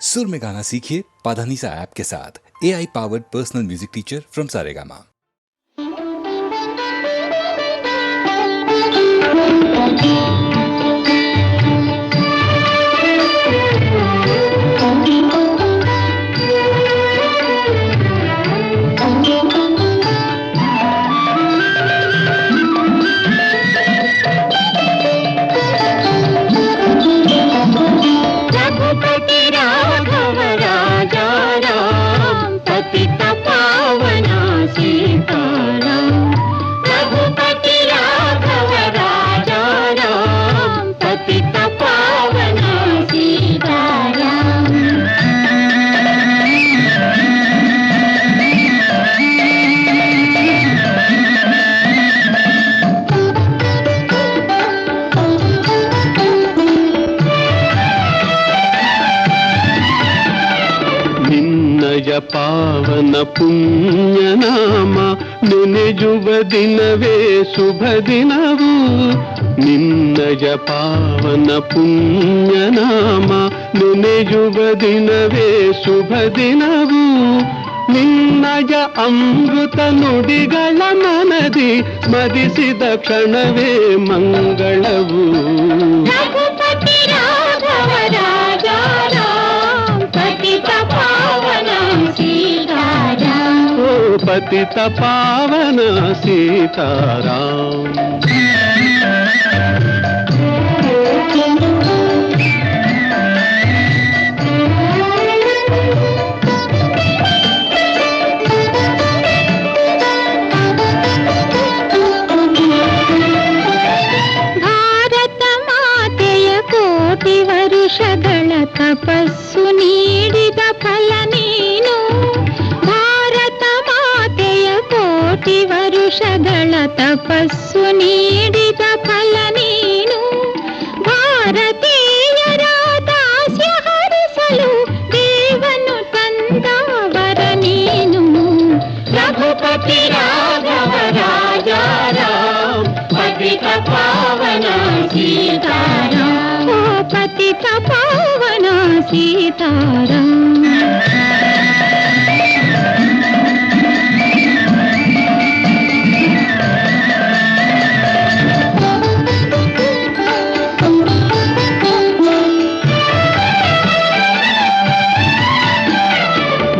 सुर में गाना सीखिए पाधानीसा ऐप के साथ। AI powered personal music teacher from Saregama. ಪಾವನ ಪುಣ್ಯನಾಮ ನೆನೆಯುವ ದಿನವೇ ಶುಭ ದಿನವು. ನಿನ್ನಯ ಪಾವನ ಪುಣ್ಯನಾಮ ನೆನೆಯುವ ದಿನವೇ ಶುಭ ದಿನವು. ನಿನ್ನಯ ಅಮೃತ ನುಡಿಗಳ ಮನದಿ ಸ್ಮರಿಸಿದ ಕ್ಷಣವೇ ಮಂಗಳವು. पतित पावन सीताराम. ಭಾರತ ಮಾತೆಯ ಕೋಟಿ ವರುಷಗಳ ತಪಸ್ಸು ನೀಡಿದ ಫಲ ನೀನು. ಕೋಟಿ ವರುಷಗಳ ತಪಸ್ಸು ನೀಡಿದ ಫಲ ನೀನು. ಭಾರತೀಯರ ದಾಸ್ಯ ಹರಿಸಲು ದೇವನು ತಂದವರ ನೀನು. ರಘುಪತಿ ರಾಘವ ರಾಜ ರಾಮ ಪತಿತ ಪಾವನ ಸೀತಾರಾಮ. ಪತಿತ ಪಾವನ ಸೀತಾರಾಮ.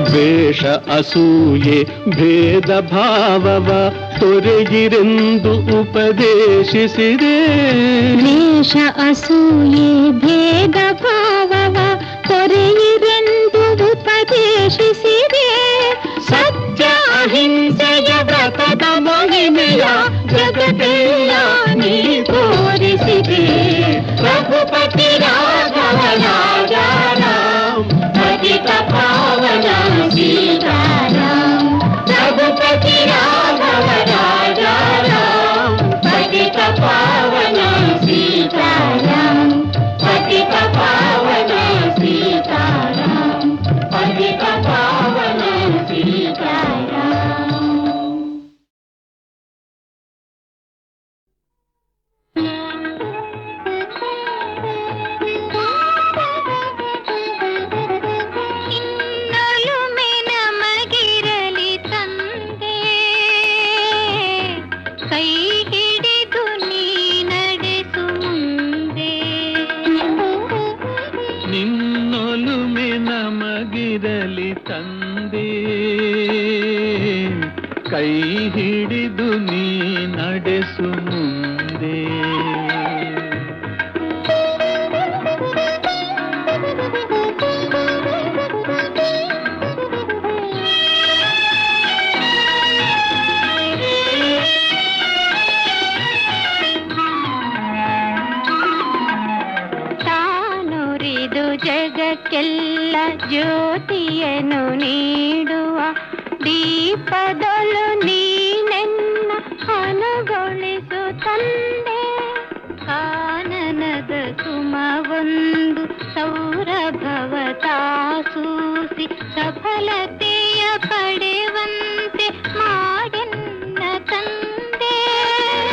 ದ್ವೇಷ ಅಸೂಯೆ ಭೇದ ಭಾವವ ತೊರೆಗಿರೆಂದು ಉಪದೇಶಿಸಿದೆ. ದ್ವೇಷ ಅಸೂಯೆ ಭೇದ ಭಾವವ ತೊರೆಗಿರೆಂದು ಉಪದೇಶಿಸಿದೆ. ಸತ್ಯ ಅಹಿಂಸೆಯ ವ್ರತದ ಮಹಿಮೆಯ ಜಗತ್ತೆಲ್ಲ ನೀ ತೋರಿಸಿದೆ. ರಘುಪತಿ ರಾಘವ ರಾಜ ರಾಮ ಪತಿತ ಪಾವನ ಸೀತಾರಾಮ. ರಘುಪತಿ ರಾಘವ ರಾಜ ರಾಮ ಪತಿತ ಪಾವನ ಸೀತಾರಾಮ. ಪತಿತ ಪಾವನ ಸೀತಾರಾಮ. ಪತಿತ ಪಾವನ ಸೀತಾರಾಮ. ಕೈ ಹಿಡಿದು ನೀ ನಡೆಸು ಮುಂದೆ. ತಾನುರಿದು ಜಗಕ್ಕೆಲ್ಲ ಜ್ಯೋತಿಯನ್ನು ನೀಡುವ ದೀಪದೊಳು ನೀನೆನ್ನ ಅನುಗೊಳಿಸು ತಂದೆ. ಕಾನನದ ಸುಮವೊಂದು ಸೌರಭವ ತಾಸೂಸಿ ಸಫಲತೆಯ ಪಡೆವಂತೆ ಮಾಡೆನ್ನ ತಂದೆ.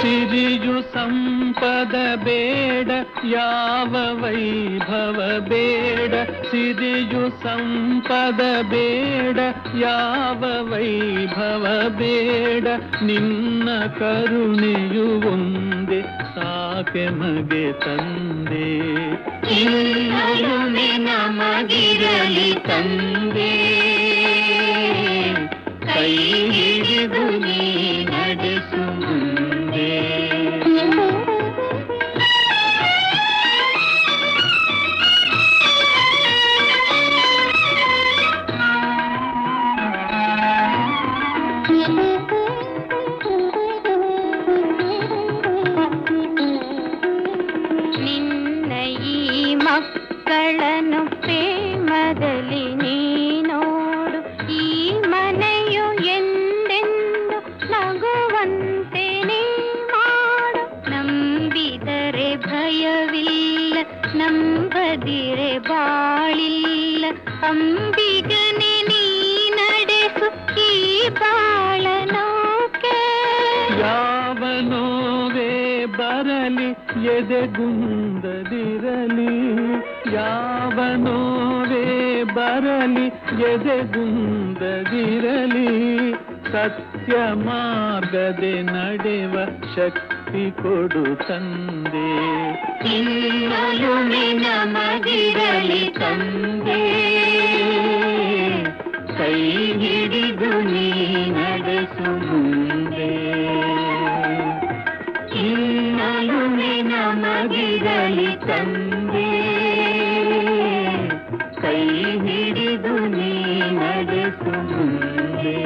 ಸಿರಿಯು ಸಂಪದ ಬೇಡ ಯಾವ ವೈಭವ ಬೇಡ, ಸಿರಿಯು ಸಂಪದ ಬೇಡ, ಯಾವ ವೈಭವ ಬೇಡ, ನಿನ್ನ ಕರುಣೆಯು ಒಂದೇ ಸಾಕೆ ಮಗೆ ತಂದೆ. ಇನ್ನೊಲುಮೆ ನಮಗಿರಲಿ ತಂದೆ, ಕೈ ಹಿಡಿದು ನೀ ನಡೆಸು ಮುಂದೆ. ನಿನ್ನ ಈ ಮಕ್ಕಳನ್ನು ಪ್ರೇಮದಲ್ಲಿ ನೀ ನೋಡು, ಈ ಮನೆಯು ಎಂದೆಂದು ನಗುವಂತೆ ನೀ ಮಾಡು. ನಂಬಿದರೆ ಭಯವಿಲ್ಲ, ನಂಬದಿರೆ ಬಾಳಿಲ್ಲ, ಅಂಬಿಗನೆ ನೀ ನಡೆಸು ಈ ಬಾಳ ನೌಕೆ. ಯಾವ ನೋವೇ ಬರಲಿ ಎದೆಗುಂದದಿರಲಿ, ಯಾವ ನೋವೇ ಬರಲಿ ಎದೆಗುಂದದಿರಲಿ, ಸತ್ಯ ಮಾರ್ಗದೆ ನಡೆವ ಶಕ್ತಿ ಕೊಡು ತಂದೆ. ಇನ್ನೊಲುಮೆ ನಮಗಿರಲಿ ತಂದೆ, ಕೈ ಹಿಡಿದು ನೀ ನಡೆಸು ಮುಂದೆ. ಇನ್ನೊಲುಮೆ ನಮಗಿರಲಿ ತಂದೆ, ಕೈ ಹಿಡಿದು ನೀ ನಡೆಸು ಮುಂದೆ.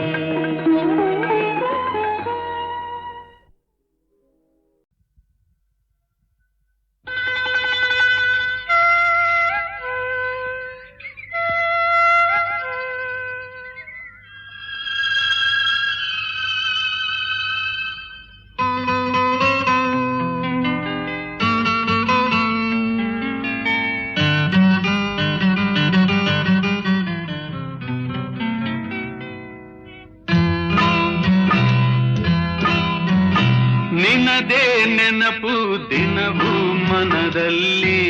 ನಿನ್ನದೇ ನೆನಪು ದಿನವೂ ಮನದಲ್ಲಿ,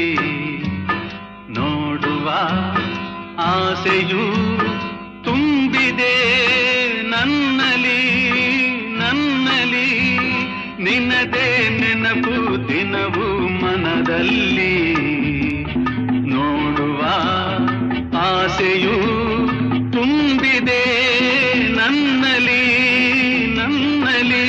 ನೋಡುವ ಆಸೆಯು ತುಂಬಿದೆ ನನ್ನಲಿ ನನ್ನಲಿ. ನಿನ್ನದೇ ನೆನಪು ದಿನವೂ ಮನದಲ್ಲಿ, ನೋಡುವ ಆಸೆಯು ತುಂಬಿದೆ ನನ್ನಲಿ ನನ್ನಲಿ.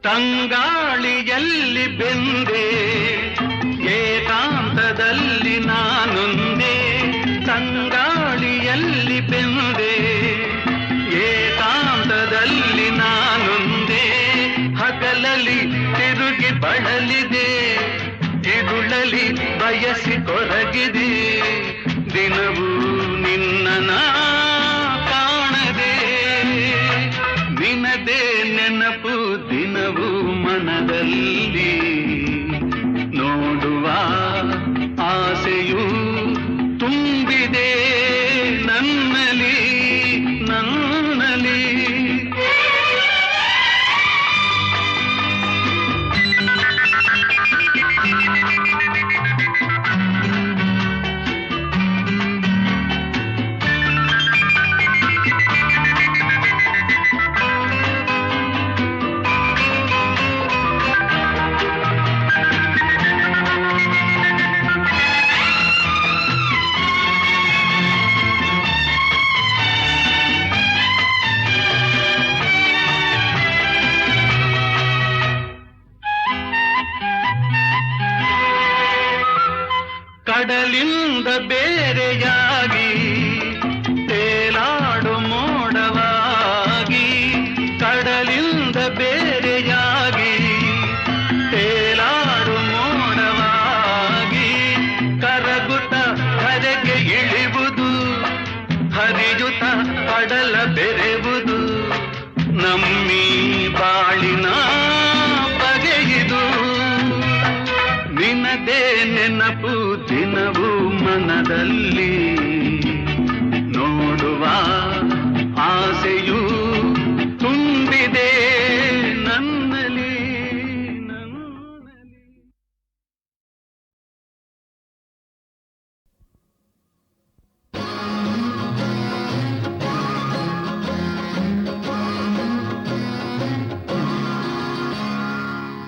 ತಂಗಾಳಿಯಲ್ಲಿ ಬೆಂದೆ ಏಕಾಂತದಲ್ಲಿ ನಾನೊಂದೇ, ತಂಗಾಳಿಯಲ್ಲಿ ಬೆಂದೆ ಏಕಾಂತದಲ್ಲಿ ನಾನೊಂದೇ. ಹಗಲಲ್ಲಿ ತಿರುಗಿ ಬಳಲಿದೆ, ಇರುಳಲಿ ಬಯಸಿ ಕೊರಗಿದೆ, ದಿನವೂ ನಿನ್ನ ಕಾಣದೆ. ನಿನದೇ ನೆನಪು ದಿನವೂ ಮನದಲ್ಲಿ, ನೋಡುವ ಆಸೆಯು ತುಂಬಿದೆ ನನ್ನಲಿ ನನ್ನಲಿ. ಕಡಲಿಂದ ಬೇರೆಯಾಗಿ ತೇಲಾಡು ಮೋಡವಾಗಿ, ಕಡಲಿಂದ ಬೇರೆಯಾಗಿ ನಿನ್ನದೇ ನೆನಪು ದಿನವೂ ಮನದಲ್ಲಿ ನೋಡುವ ಆಸೆಯೂ ತುಂಬಿದೆ ನನ್ನಲ್ಲಿ ನನ್ನಲ್ಲಿ.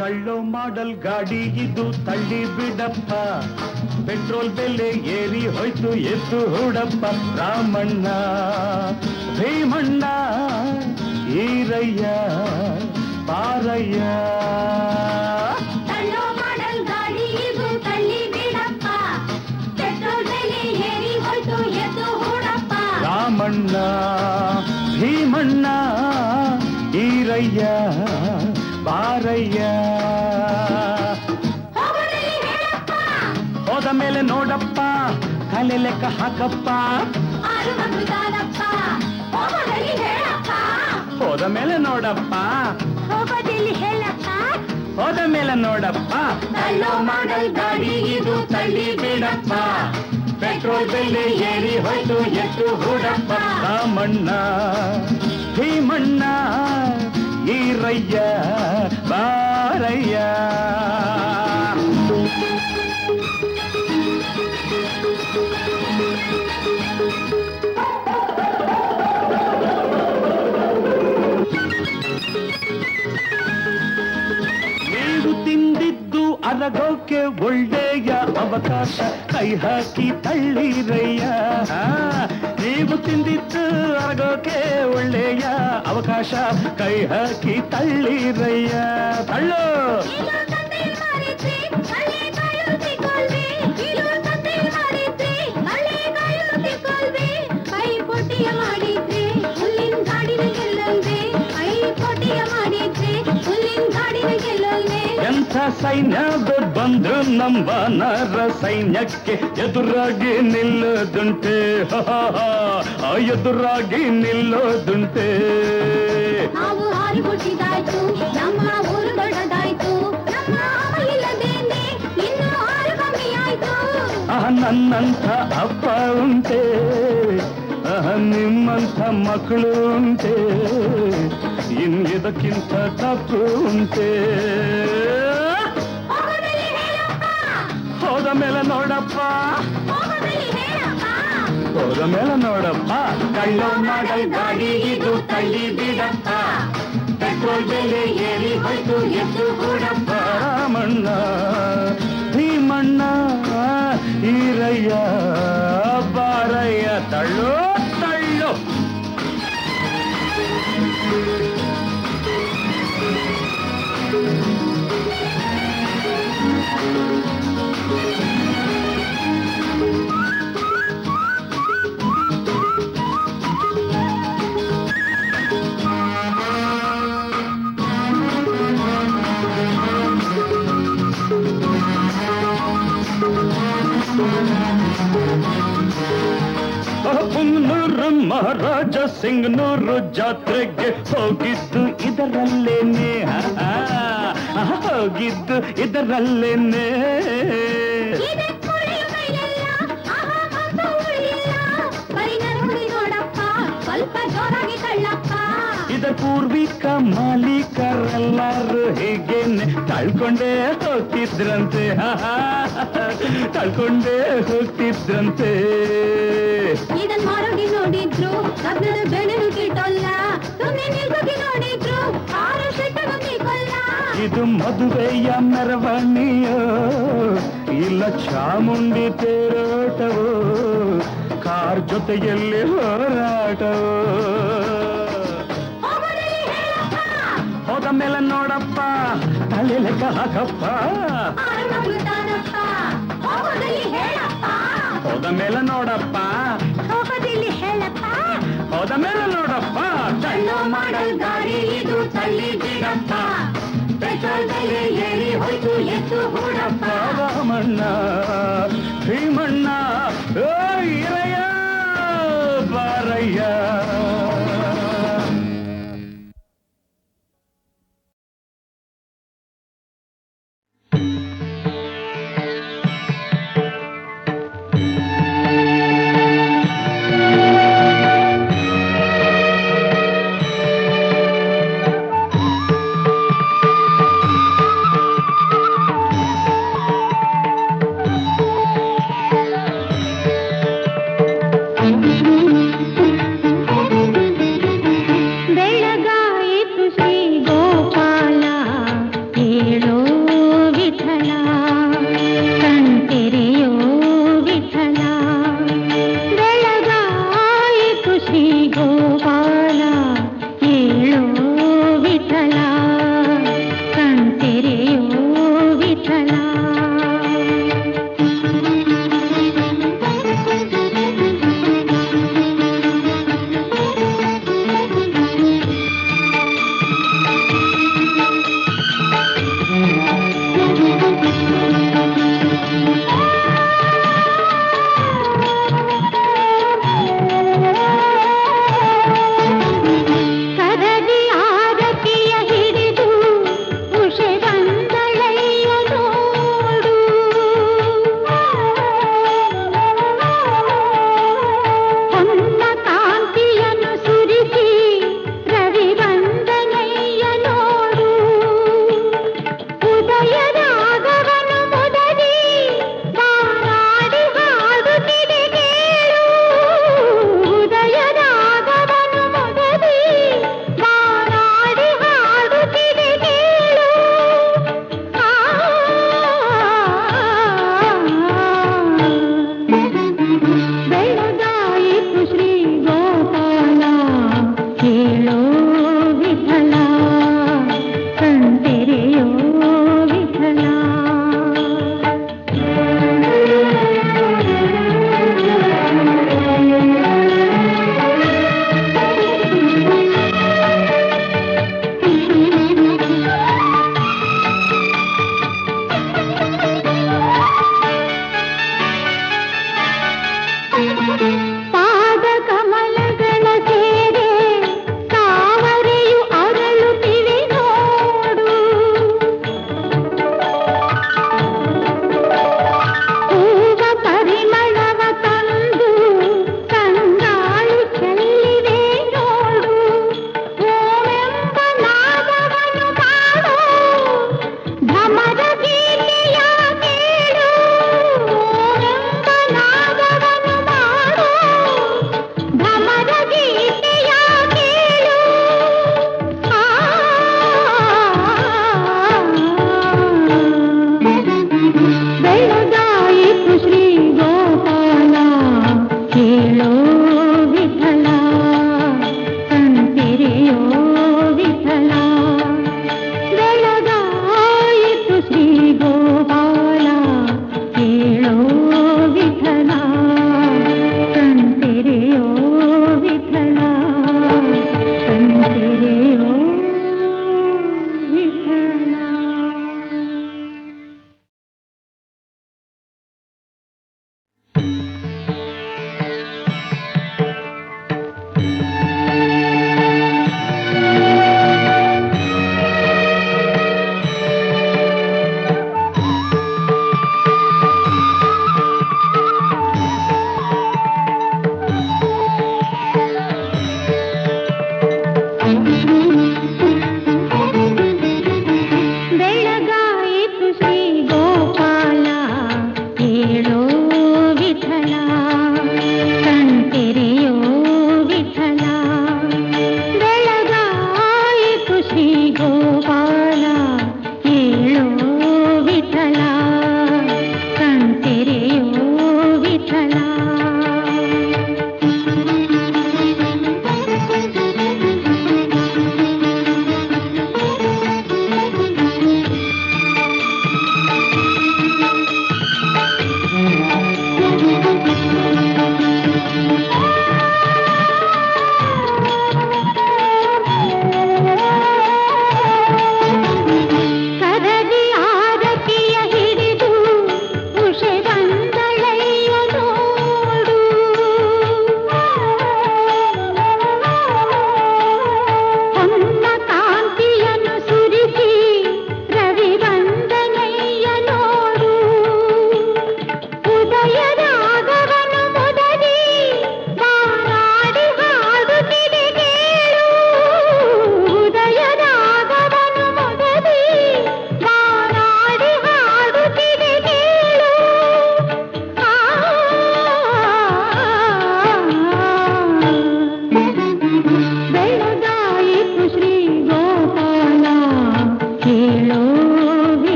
ತಳ್ಳೋ ಮಾಡಲ್ ಗಾಡಿ ಇದು ತಳ್ಳಿ ಬಿಡಪ್ಪ, ಪೆಟ್ರೋಲ್ ಬೆಲೆ ಏರಿ ಹೋಯ್ತು ಎದ್ದು ಹುಡಪ್ಪ. ರಾಮಣ್ಣ ಭೀಮಣ್ಣ ಈರಯ್ಯ ಪಾರಯ್ಯ. ತಳ್ಳೋ ಮಾಡಲ್ ಗಾಡಿ ಇದು ತಳ್ಳಿ ಬಿಡಪ್ಪ, ಪೆಟ್ರೋಲ್ ಬೆಲೆ ಏರಿ ಹೋಯ್ತು ಎದ್ದು ಹುಡಪ್ಪ. ರಾಮಣ್ಣ ಭೀಮಣ್ಣ ಈರಯ್ಯ ಬಾರಯ್ಯ. ಹೋದ ಮೇಲೆ ನೋಡಪ್ಪ, ತಲೆ ಲೆಕ್ಕ ಹಾಕಪ್ಪ. ಹೋದ ಮೇಲೆ ನೋಡಪ್ಪ, ಹೋಗೋದಿಲ್ಲಿ ಹೇಳಪ್ಪ, ಹೋದ ಮೇಲೆ ನೋಡಪ್ಪ. ತಳ್ಳೋ ಮಾಡಲ್ ಗಾಡಿ ಇದು ತಳ್ಳಿ ಬಿಡಪ್ಪ, ಪೆಟ್ರೋಲ್ ಬೆಲೆ ಏರಿ ಹೋಯ್ತು ಎದ್ದು ಹುಡಪ್ಪ. ರಾಮಣ್ಣ ಭೀಮಣ್ಣ ಈರಯ್ಯ ಬಾರಯ್ಯ. ನೀವು ತಿಂದಿದ್ದು ಅರಗೋಕೆ ಒಳ್ಳೆಯ ಅವಕಾಶ, ಕೈ ಹಾಕಿ ತಳ್ಳಿರಯ್ಯ. ನೀವು ತಿಂದಿದ್ದು ಅರಗೋಕೆ ಒಳ್ಳೆಯ ಅವಕಾಶ, ಕೈ ಹಾಕಿ ತಳ್ಳಿರಯ್ಯ. ತಳ್ಳು ಮಾಡಿದ್ರೆ ಹುಲ್ಲಿನ ಗಾಡಿನ ಗೆಲ್ಲಲ್ವೇ, ಐ ಪೋಟಿಯ ಮಾಡಿದ್ರೆ ಹುಲ್ಲಿನ ಗಾಡಿನ ಗೆಲ್ಲಲ್ವೇ. ಎಂಥ ಸೈನ್ಯ ಬಂದ್ರು ನಮ್ಮ ನರ ಸೈನ್ಯಕ್ಕೆ ಎದುರಾಗಿ ನಿಲ್ಲೋದುಂಟೆ, ಎದುರಾಗಿ ನಿಲ್ಲೋದುಂಟೆ. ನಾವು ಹಾರಿ ಹುಟ್ಟಿದಾಯ್ತು, ನಮ್ಮ ಊರು ದೊಡ್ಡದಾಯ್ತು, ನಮ್ಮ ಇಲ್ಲದೇನೆ ಇನ್ನು ಹಾರು ಕಮ್ಮಿ ಆಯ್ತು. ನನ್ನಂಥ ಅಪ್ಪ ಉಂಟೆ, ನಿಮ್ಮಂಥ ಮಕ್ಕಳು ಉಂಟೆ, ಇನ್ನಿದಕ್ಕಿಂತ ತಪ್ಪು ಉಂಟೆ. ಹೋದ ಮೇಲೆ ನೋಡಪ್ಪ, ಹೋದ ಮೇಲೆ ನೋಡಪ್ಪ. ಕಳ್ಳೋ ಮಾಡಲ್ ಗಾಡಿ ಇದು ತಳ್ಳಿ ಬಿಡಪ್ಪ, ಪೆಟ್ರೋಲ್ ಬೆಲೆ ಏರಿ ಹೋಯ್ತು ಎದ್ದು ಕೂಡಪ್ಪ. ರಾಮಣ್ಣ ಭೀಮಣ್ಣ ಈರಯ್ಯ ಬಾರಯ್ಯ. ತಳ್ಳು ತಳ್ಳು ಪುಂಗ್ನೂರು ಮಹಾರಾಜ ಸಿಂಗ್ನೂರು ಜಾತ್ರೆಗೆ ಹೋಗಿದ್ದು ಇದರಲ್ಲೇನೆ, ಹೋಗಿದ್ದು ಇದರಲ್ಲೇನೆ. ಸ್ವಲ್ಪ ಜೋರಾಗಿ ತಳ್ಳಪ್ಪ. ಇದರ ಪೂರ್ವಿಕ ಮಾಲೀಕರೆಲ್ಲರೂ ಹೀಗೇನೆ ತಳ್ಕೊಂಡೇ ಹೋಗ್ತಿದ್ರಂತೆ, ತಳ್ಕೊಂಡೇ ಹೋಗ್ತಿದ್ರಂತೆ. ಇದನ್ ಮಾರೋಗಿ ನೋಡಿದ್ರು ಕಬ್ಬಣದ ಬೆಳೆನು ಕಿಟ್ಟಲ್ಲ, ಸುಮ್ಮನೆ ನಿಲ್ಗೋಗಿ ನೋಡಿದ್ರು ಆರು ಶೆಟ್ಟನು ನಿಲ್ಕೊಲ್ಲ. ಇದು ಮದುವೆಯ ಮೆರವಣಿಯೋ ಇಲ್ಲ ಚಾಮುಂಡಿ ತೇರೋಟವೋ, ಕಾರ್ ಜೊತೆಯಲ್ಲಿ ಹೋರಾಟವೋ. ಹೋದ ಮೇಲೆ ನೋಡಪ್ಪ, ತಲೆ ಲೆಕ್ಕ ಹಾಕಪ್ಪ. ಹೋದ ಮೇಲೆ ನೋಡಪ್ಪ, ಹೋಗೋದಿಲ್ಲಿ ಹೇಳಪ್ಪ, ಹೋದ ಮೇಲೆ ನೋಡಪ್ಪ. ತಳ್ಳೋ ಮಾಡಲ್ ಗಾಡಿ ಇದು ತಳ್ಳಿ ಬಿಡಪ್ಪ, ಪೆಟ್ರೋಲ್ ಬೆಲೆ ಏರಿ ಹೋಯ್ತು ಎದ್ದು ಹೂಡಪ್ಪ. ರಾಮಣ್ಣ